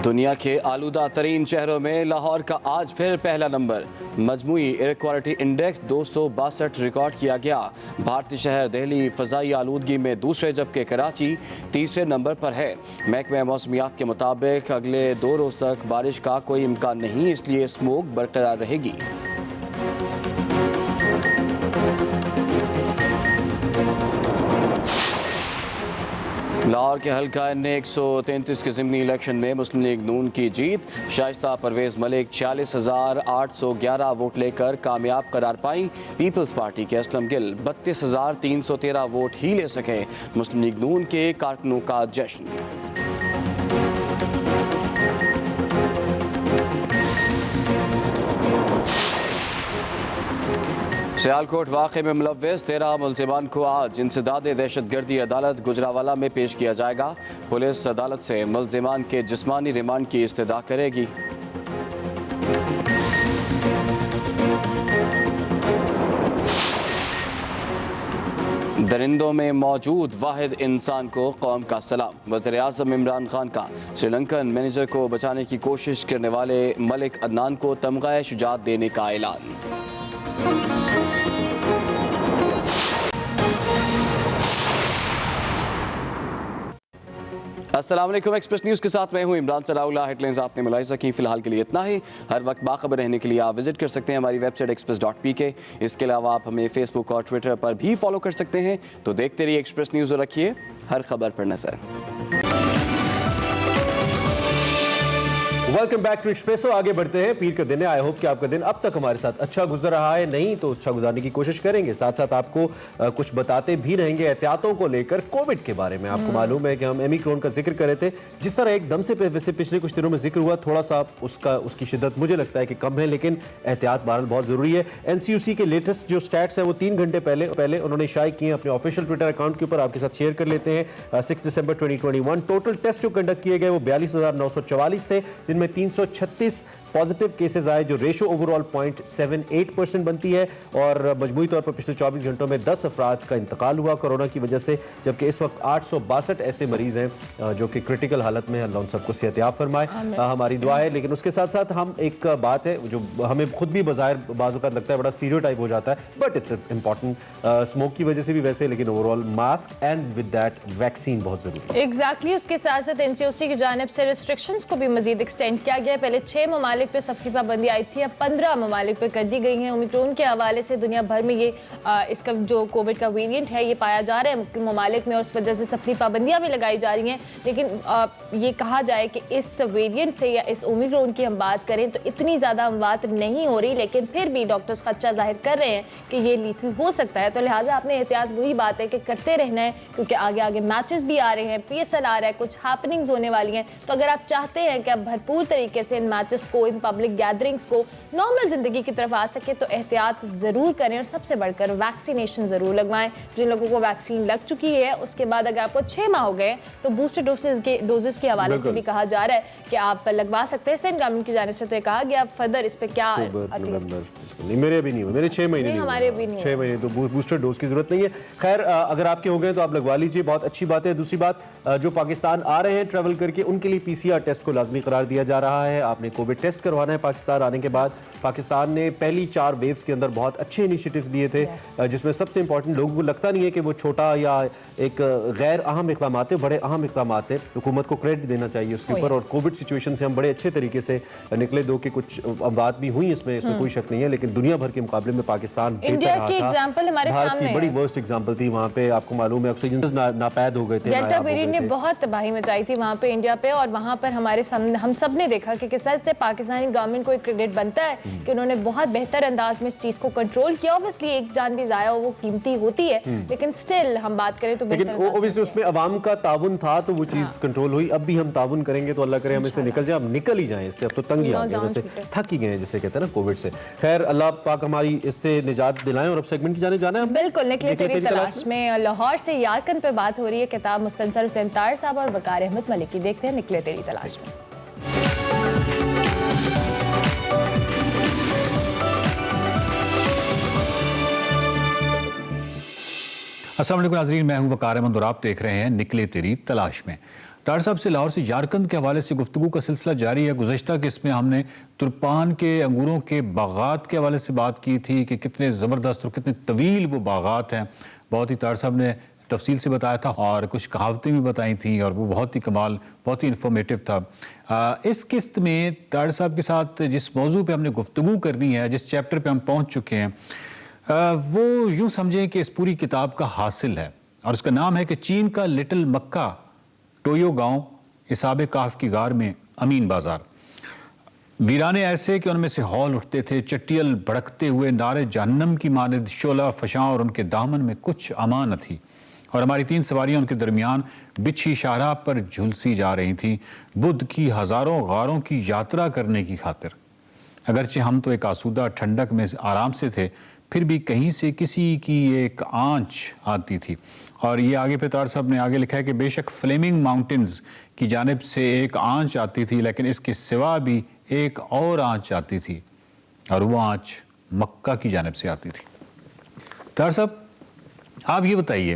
दुनिया के आलूदा तरीन शहरों में लाहौर का आज फिर पहला नंबर। मजमूई एयर क्वालिटी इंडेक्स 262 रिकॉर्ड किया गया। भारतीय शहर दिल्ली फ़ज़ाई आलूदगी में दूसरे, जबकि कराची तीसरे नंबर पर है। महकमा मौसमियात के मुताबिक अगले 2 रोज़ तक बारिश का कोई इम्कान नहीं, इसलिए स्मोक बरकरार रहेगी। लाहौर के हल्का ने 133 के ज़िमनी इलेक्शन में मुस्लिम लीग नून की जीत। शाइस्ता परवेज़ मलिक 46,811 वोट लेकर कामयाब करार पाई। पीपल्स पार्टी के असलम गिल 32,313 वोट ही ले सके। मुस्लिम लीग नून के कारकुनों का जश्न। सियालकोट वाक़े में मुलव्वस 13 मुल्ज़िमान को आज इंसदादे दहशतगर्दी अदालत गुजरावाला में पेश किया जाएगा। पुलिस अदालत से मुल्ज़िमान के जिस्मानी रिमांड की इस्तदा करेगी। दरिंदों में मौजूद वाहिद इंसान को कौम का सलाम। वज़ीर-ए-आज़म इमरान खान का श्रीलंकन मैनेजर को बचाने की कोशिश करने वाले मलिक अदनान को तमग़ा शुजाअत देने का ऐलान। अस्सलाम वालेकुम, एक्सप्रेस न्यूज़ के साथ मैं हूं इमरान सराउला। हेडलाइंस आपने मुलाहिज़ा की। फिलहाल के लिए इतना ही। हर वक्त बाखबर रहने के लिए आप विजिट कर सकते हैं हमारी वेबसाइट express.pk। इसके अलावा आप हमें फेसबुक और ट्विटर पर भी फॉलो कर सकते हैं। तो देखते रहिए एक्सप्रेस न्यूज़ और रखिए हर खबर पर नजर। Welcome back to Expresso. आगे बढ़ते हैं। पीर का दिन है। आई होप कि आपका दिन अब तक हमारे साथ अच्छा गुजर रहा है। नहीं तो अच्छा गुजारने की कोशिश करेंगे। साथ साथ आपको कुछ बताते भी रहेंगे एहतियातों को लेकर। कोविड के बारे में आपको मालूम है कि हम ओमिक्रॉन का जिक्र कर रहे थे। जिस तरह एकदम से वैसे पिछले कुछ दिनों में जिक्र हुआ, थोड़ा सा उसकी शिद्दत मुझे लगता है कि कम है, लेकिन एहतियात बहरहाल बहुत जरूरी है। एनसीयूसी के लेटेस्ट जो स्टैट्स है वो 3 घंटे पहले उन्होंने शाये किए अपने ऑफिशियल ट्विटर अकाउंट के ऊपर। आपके साथ शेयर कर लेते हैं। 6 दिसंबर 2021 टोटल टेस्ट जो कंडक्ट किए गए वो 42,944 थे, जिनमें 336 पॉजिटिव केसेस आए, जो रेशो ओवरऑल 0.78% बनती है। और मजमूई तौर पर पिछले 24 घंटों में 10 अफराद का इंतकाल हुआ कोरोना की वजह से, जबकि इस वक्त 862 ऐसे मरीज हैं जो कि क्रिटिकल हालत में। अल्लाह उन सबको सेहतियाब फरमाए, हमारी दुआ है। लेकिन उसके साथ साथ हम एक बात है जो हमें खुद भी बाज़ाहिर बाज़ औक़ात लगता है बड़ा स्टीरियोटाइप हो जाता है, बट इट्स इंपॉर्टेंट। स्मोक की वजह से भी वैसे, लेकिन overall mask and with that vaccine बहुत जरूरी है। एग्जैक्टली। उसके साथ साथ एनसीओसी की जानिब से रिस्ट्रिक्शंस को भी मजीद एक्सटेंड किया गया है। पहले 6 ममालिक पे सफरी पाबंदी आई थी, अब 15 ममालिक पे कर दी गई है। ओमिक्रॉन के हवाले से दुनिया भर में ये इसका जो कोविड का वेरिएंट है ये पाया जा रहा है ममालिक में, और उस वजह से सफरी पाबंदियां भी लगाई जा रही हैं। लेकिन ये कहा जाए कि इस वेरिएंट से या इस ओमिक्रॉन की हम बात करें तो इतनी ज़्यादा अमवात नहीं हो रही, लेकिन फिर भी डॉक्टर्स खदशा जाहिर कर रहे हैं कि ये लीथल हो सकता है। तो लिहाजा आपने एहतियात वही बात है कि करते रहना है, क्योंकि आगे आगे मैचेस भी आ रहे हैं, PSL आ रहा है, कुछ हैपनिंग्स होने वाली हैं। तो अगर आप चाहते हैं कि आप भरपूर तरीके से इन मैचेस को, इन पब्लिक गैदरिंग्स को, नॉर्मल जिंदगी की तरफ आ सके, तो एहतियात जरूर करें और सबसे बढ़कर वैक्सीनेशन जरूर लगवाएं। जिन लोगों को वैक्सीन लग चुकी है, उसके बाद अगर आपको 6 माह हो गए तो बूस्टर डोजेस के हवाले से भी कहा जा रहा है कि आप लगवा सकते हैं। सेंट्रल गवर्नमेंट की जानिब से तो ये कहा गया। फर्दर इस पे क्या नहीं, मेरे अभी नहीं हुए, मेरे 6 महीने नहीं, हमारे भी नहीं, 6 महीने तो बूस्टर डोज की जरूरत नहीं है। खैर, अगर आपके हो गए तो आप लगवा लीजिए, बहुत अच्छी बात है। दूसरी बात, जो पाकिस्तान आ रहे हैं ट्रैवल करके, उनके लिए PCR टेस्ट को लाजमी करार दिया जा रहा है। आपने कोविड टेस्ट करवाना है पाकिस्तान आने के बाद। पाकिस्तान ने पहली 4 वेव्स के अंदर बहुत अच्छे इनिशिएटिव दिए थे, जिसमें सबसे इंपॉर्टेंट, लोगों को लगता नहीं है कि वो छोटा या एक गैर अहम इक़दाम है, बड़े अहम इक़दाम है। हुकूमत को क्रेडिट देना चाहिए उसके ऊपर। और कोविड सिचुएशन से हम बड़े अच्छे तरीके से निकले। दो कि कुछ अमवात भी हुई इसमें कोई शक नहीं है, लेकिन दुनिया भर के मुकाबले में पाकिस्तान इंडिया की एग्जांपल हमारे सामने है। बड़ी वर्स्ट एग्जांपल थी वहाँ पे। आपको मालूम है ऑक्सीजन नापैद हो गए थे, डेल्टा वेरिएंट ने बहुत तबाही मचाई थी वहाँ पे इंडिया पे। और वहाँ पर हमारे सामने हम सब ने देखा कि किस तरह से पाकिस्तानी गवर्नमेंट को एक क्रेडिट बनता है कि उन्होंने बहुत बेहतर अंदाज में इस चीज को कंट्रोल किया। ऑब्वियसली एक जान भी जाया हो वो कीमती होती है, लेकिन स्टिल हम बात करें तो ऑब्वियसली उसमें अवाम का ताउन था तो वो चीज कंट्रोल हुई। अब भी हम ताउन करेंगे तो अल्लाह करे हम इससे निकल जाए। अब निकल ही जाए इससे, अब तो तंग ही आ गए, वैसे थक ही गए जिसे कहते हैं ना कोविड से। खैर, अल्लाह पाक हमारी इससे निजात दिलाएं। और अब सेगमेंट की जाने जाना है बिल्कुल। निकले तेरी तलाश में लाहौर से यारकन पे बात हो रही है। किताब मुस्तनसर हुसैन तार साहब और वकार अहमद मलिक की। देखते हैं निकले तेरी तलाश में। अस्सलाम वालेकुम नाज़रीन, मैं हूं वकार अहमद और आप देख रहे हैं निकले तेरी तलाश में। तार साहब से लाहौर से झारखंड के हवाले से गुफ्तगू का सिलसिला जारी है। गुज़श्ता किस्त में हमने तुर्पान के अंगूरों के बागात के हवाले से बात की थी कि कितने ज़बरदस्त और कितने तवील वो बागात हैं। बहुत ही तार साहब ने तफसील से बताया था और कुछ कहावतें भी बताई थी और वो बहुत ही कमाल, बहुत ही इंफॉर्मेटिव था। इस किस्त में तार साहब के साथ जिस मौजू पे हमने गुफ्तगू करनी है, जिस चैप्टर पे हम पहुंच चुके हैं, वो यूँ समझें कि इस पूरी किताब का हासिल है और उसका नाम है कि चीन का लिटिल मक्का, टोयो गांव, हिसाब काफ की गार में अमीन बाजार। वीराने ऐसे कि उनमें से हौल उठते थे, चटियल भड़कते हुए नारे जहन्नम की मानद शोला फशां, और उनके दामन में कुछ अमान न थी और हमारी 3 सवारियां उनके दरमियान बिछी शाहराह पर झुलसी जा रही थीं, बुद्ध की हजारों गारों की यात्रा करने की खातिर। अगरचे हम तो एक आसूदा ठंडक में आराम से थे, फिर भी कहीं से किसी की एक आंच आती थी। और ये आगे पे तार साहब ने आगे लिखा है कि बेशक फ्लेमिंग माउंटेन्स की जानिब से एक आंच आती थी, लेकिन इसके सिवा भी एक और आंच आती थी और वो आंच मक्का की जानिब से आती थी। तार साहब, आप ये बताइए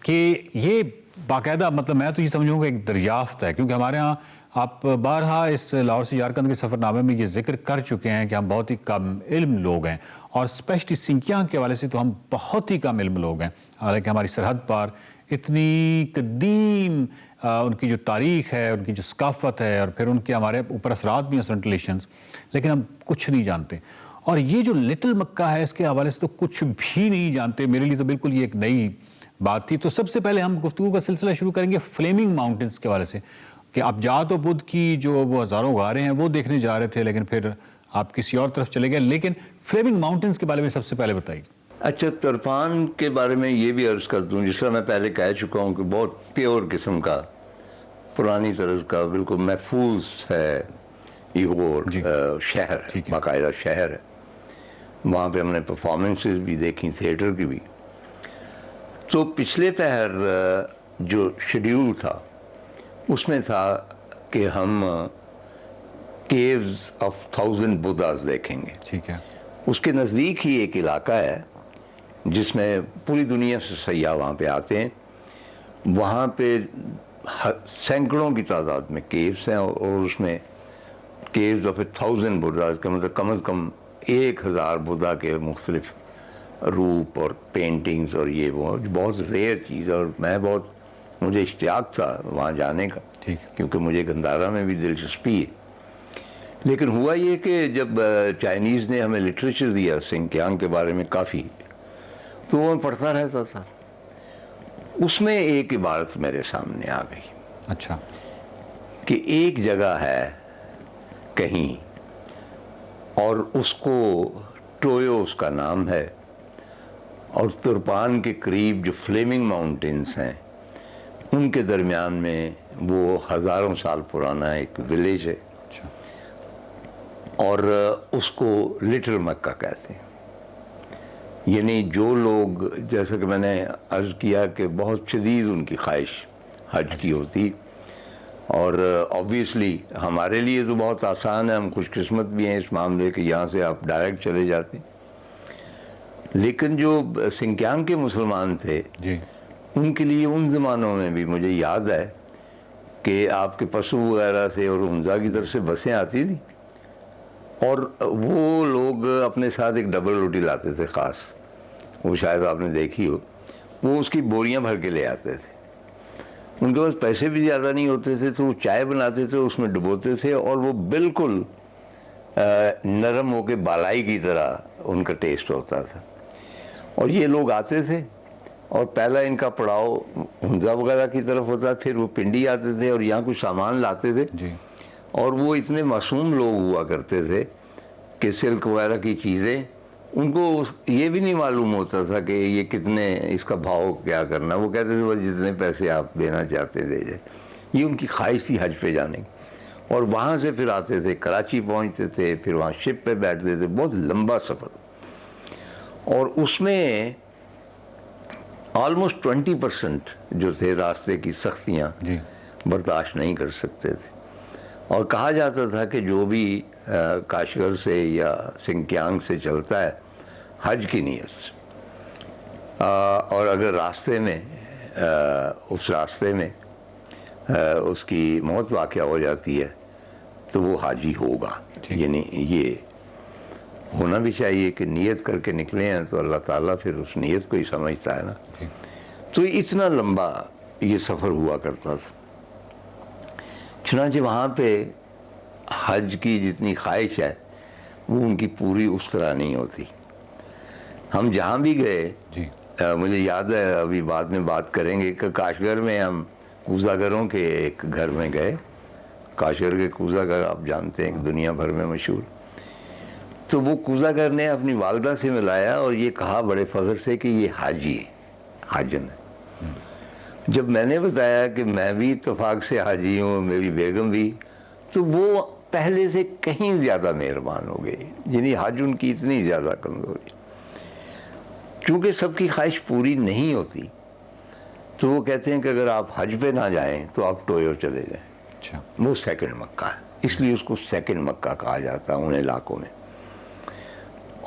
कि ये बाकायदा, मतलब मैं तो ये समझूंगा एक दरियाफ्त है, क्योंकि हमारे यहाँ आप बारहा इस लाहौर से झारखंड के सफ़रनामे में ये जिक्र कर चुके हैं कि हम बहुत ही कम इल्म लोग हैं और स्पेशली सिंकियांग के हवाले से तो हम बहुत ही कम इल्म लोग हैं। हालांकि हमारी सरहद पार इतनी कदीम उनकी जो तारीख़ है, उनकी जो सकाफ़त है और फिर उनके हमारे ऊपर असरात भी हैं रिलेशंस, लेकिन हम कुछ नहीं जानते। और ये जो लिटिल मक्का है, इसके हवाले से तो कुछ भी नहीं जानते। मेरे लिए तो बिल्कुल ये एक नई बात थी। तो सबसे पहले हम गुफ्तगू का सिलसिला शुरू करेंगे फ्लेमिंग माउंटेन्स के हवाले से कि आप जा तो बुद्ध की जो वो हज़ारों गारें हैं वो देखने जा रहे थे, लेकिन फिर आप किसी और तरफ चले गए। लेकिन फ्लेमिंग माउंटेन्स के बारे में सबसे पहले बताइए। अच्छा, तुर्पान के बारे में ये भी अर्ज़ कर दूँ, जिस तरह मैं पहले कह चुका हूँ कि बहुत प्योर किस्म का, पुरानी तरह का, बिल्कुल महफूज है इगोर शहर, बाकायदा शहर है। वहाँ पे हमने परफॉर्मेंसेस भी देखी, थिएटर की भी। तो पिछले पहर जो शेड्यूल था उसमें था कि हम केव्स ऑफ 1000 बुद्धास देखेंगे। ठीक है। उसके नज़दीक ही एक इलाका है जिसमें पूरी दुनिया से सयाह वहाँ पे आते हैं। वहाँ पे सैकड़ों की तादाद में केव्स हैं और उसमें केव्स ऑफ 1000 बुद्धास का मतलब कम से कम 1000 बुद्धा के मुख्तलिफ रूप और पेंटिंग्स और ये वो बहुत रेयर चीज़। और मुझे इश्तियाक था वहाँ जाने का, क्योंकि मुझे गंदारा में भी दिलचस्पी है। लेकिन हुआ ये कि जब चाइनीज़ ने हमें लिटरेचर दिया सिंकियांग के बारे में काफ़ी, तो वो मैं पढ़ता रहता था। उसमें एक इबारत मेरे सामने आ गई। अच्छा। कि एक जगह है कहीं और उसको टोयो उसका नाम है, और तुर्पान के करीब जो फ्लेमिंग माउंटेन्स हैं उनके दरमियान में वो हज़ारों साल पुराना एक विलेज है। अच्छा। और उसको लिटिल मक्का कहते हैं। यानी जो लोग, जैसा कि मैंने अर्ज़ किया कि बहुत शदीद उनकी ख्वाहिश हज की होती, और ऑब्वियसली हमारे लिए तो बहुत आसान है, हम खुशकिस्मत भी हैं इस मामले के, यहाँ से आप डायरेक्ट चले जाते। लेकिन जो सिंकियांग के मुसलमान थे जी, उनके लिए उन ज़मानों में भी मुझे याद है कि आपके पशु वगैरह से और हमजा की तरफ से बसें आती थी और वो लोग अपने साथ एक डबल रोटी लाते थे ख़ास, वो शायद आपने देखी हो। वो उसकी बोरियां भर के ले आते थे। उनके पास पैसे भी ज़्यादा नहीं होते थे, तो वो चाय बनाते थे, उसमें डुबोते थे और वो बिल्कुल नरम होके बालाई की तरह उनका टेस्ट होता था। और ये लोग आते थे और पहला इनका पड़ाव हमजा वगैरह की तरफ होता, फिर वो पिंडी आते थे और यहाँ कुछ सामान लाते थे जी। और वो इतने मासूम लोग हुआ करते थे कि सिल्क वगैरह की चीज़ें उनको ये भी नहीं मालूम होता था कि ये कितने, इसका भाव क्या करना। वो कहते थे बस जितने पैसे आप देना चाहते दे जाए। ये उनकी ख्वाहिश थी हज पे जाने की। और वहाँ से फिर आते थे, कराची पहुँचते थे, फिर वहाँ शिप पे बैठते थे, बहुत लंबा सफ़र। और उसमें ऑलमोस्ट 20% जो थे रास्ते की सख्तियाँ बर्दाश्त नहीं कर सकते थे। और कहा जाता था कि जो भी काशगर से या सिंकियांग से चलता है हज की नीयत से, और अगर रास्ते में उस रास्ते में उसकी मौत वाक़या हो जाती है तो वो हाजी होगा। यानी ये होना भी चाहिए कि नियत करके निकले हैं तो अल्लाह ताला फिर उस नियत को ही समझता है ना। तो इतना लंबा ये सफ़र हुआ करता था। चुनांचे वहाँ पे हज की जितनी ख्वाहिश है वो उनकी पूरी उस तरह नहीं होती। हम जहाँ भी गए मुझे याद है, अभी बाद में बात करेंगे कि काशगर में हम कूज़ागरों के एक घर में गए। काशगर के कूज़ागर आप जानते हैं कि दुनिया भर में मशहूर। तो वो कूज़ागर ने अपनी वालदा से मिलाया और ये कहा बड़े फ़ख्र से कि ये हाजी है, हाजन है। जब मैंने बताया कि मैं भी इत्तेफाक से हाजी हूँ, मेरी बेगम भी, तो वो पहले से कहीं ज़्यादा मेहरबान हो गई। यानी हज उनकी इतनी ज़्यादा कमज़ोरी, चूँकि सबकी ख्वाहिश पूरी नहीं होती तो वो कहते हैं कि अगर आप हज पे ना जाएं तो आप टोयो चले जाएं। अच्छा, वो सेकंड मक्का है, इसलिए उसको सेकंड मक्का कहा जाता है उन इलाकों में।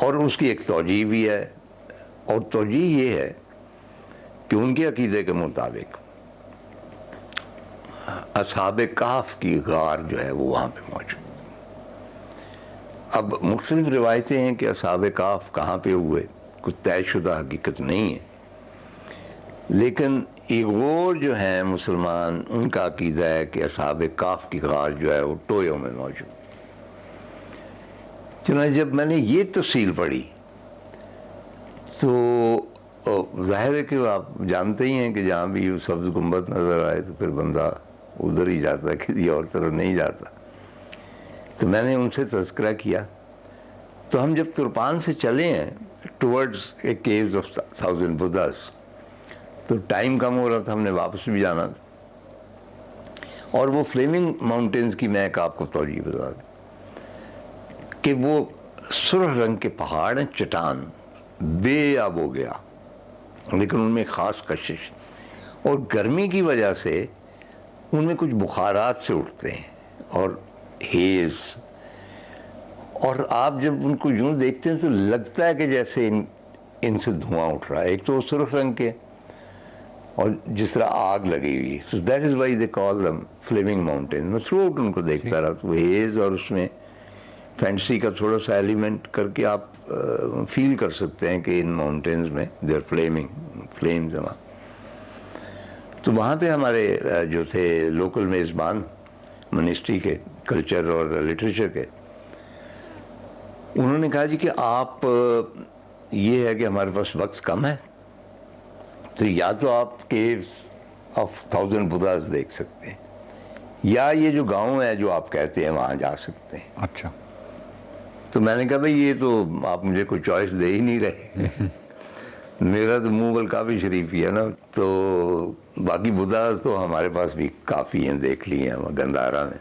और उसकी एक तौजीह भी है, और तौजीह ये है कि उनके अकीदे के मुताबिक असहाबे काफ की गार जो है वो वहाँ पे मौजूद। अब मुख्तलिफ रिवायतें हैं कि असहाबे काफ कहाँ पे हुए, कुछ तयशुदा हकीकत नहीं है, लेकिन इगोर जो हैं मुसलमान उनका अकीदा है कि असहाबे काफ की गार जो है वो टोयो में मौजूद। चुनांचे जब मैंने ये तफसील पढ़ी तो जाहिर है कि आप जानते ही हैं कि जहाँ भी सब्ज़ गुंबद नज़र आए तो फिर बंदा उधर ही जाता है, किसी और तरफ नहीं जाता। तो मैंने उनसे तज़किरा किया। तो हम जब तुर्पान से चले हैं towards a caves of 1000 Buddhas, तो टाइम कम हो रहा था, हमने वापस भी जाना था। और वो फ्लेमिंग माउंटेन्स की मैं एक आपको तौजीह बता दूँ कि वो सुर्ख रंग के पहाड़ हैं, चट्टान बेआब हो गया, लेकिन उनमें ख़ास कशिश, और गर्मी की वजह से उनमें कुछ बुखारात से उठते हैं और हेज़, और आप जब उनको यूँ देखते हैं तो लगता है कि जैसे इनसे धुआं उठ रहा है। एक तो सुर्ख रंग के और जिस तरह आग लगी हुई, so that is why they call them flaming mountain. मैं थ्रू आउट उनको देखता रहा, तो हेज़ और उसमें फैंसी का थोड़ा सा एलिमेंट करके आप फील कर सकते हैं कि इन माउंटेन्स में देयर फ्लेमिंग फ्लेम्स हैं। तो वहाँ पे हमारे जो थे लोकल मेज़बान मिनिस्ट्री के कल्चर और लिटरेचर के, उन्होंने कहा जी कि आप ये है कि हमारे पास वक्त कम है, तो या तो आप केव्स ऑफ 1000 बुद्धास देख सकते हैं, या ये जो गांव है जो आप कहते हैं वहाँ जा सकते हैं। अच्छा। तो मैंने कहा भाई ये तो आप मुझे कोई चॉइस दे ही नहीं रहे मेरा तो मुंह बल काफ़ी शरीफ ही है ना, तो बाकी बुद्धास तो हमारे पास भी काफ़ी हैं, देख लिए हैं वहाँ गंदारा में।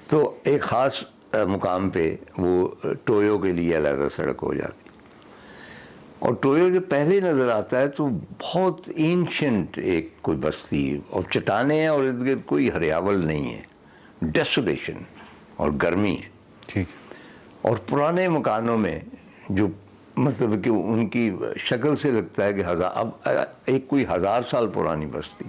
तो एक ख़ास मुकाम पे वो टोयो के लिए अलग सड़क हो जाती, और टोयो जो पहले नज़र आता है तो बहुत एंशिएंट एक कोई बस्ती और चट्टाने हैं और इर्द गिर्द कोई हरियावल नहीं है, डेसोलेशन और गर्मी है। ठीक। और पुराने मकानों में जो मतलब कि उनकी शक्ल से लगता है कि अब एक कोई 1000 साल पुरानी बस्ती।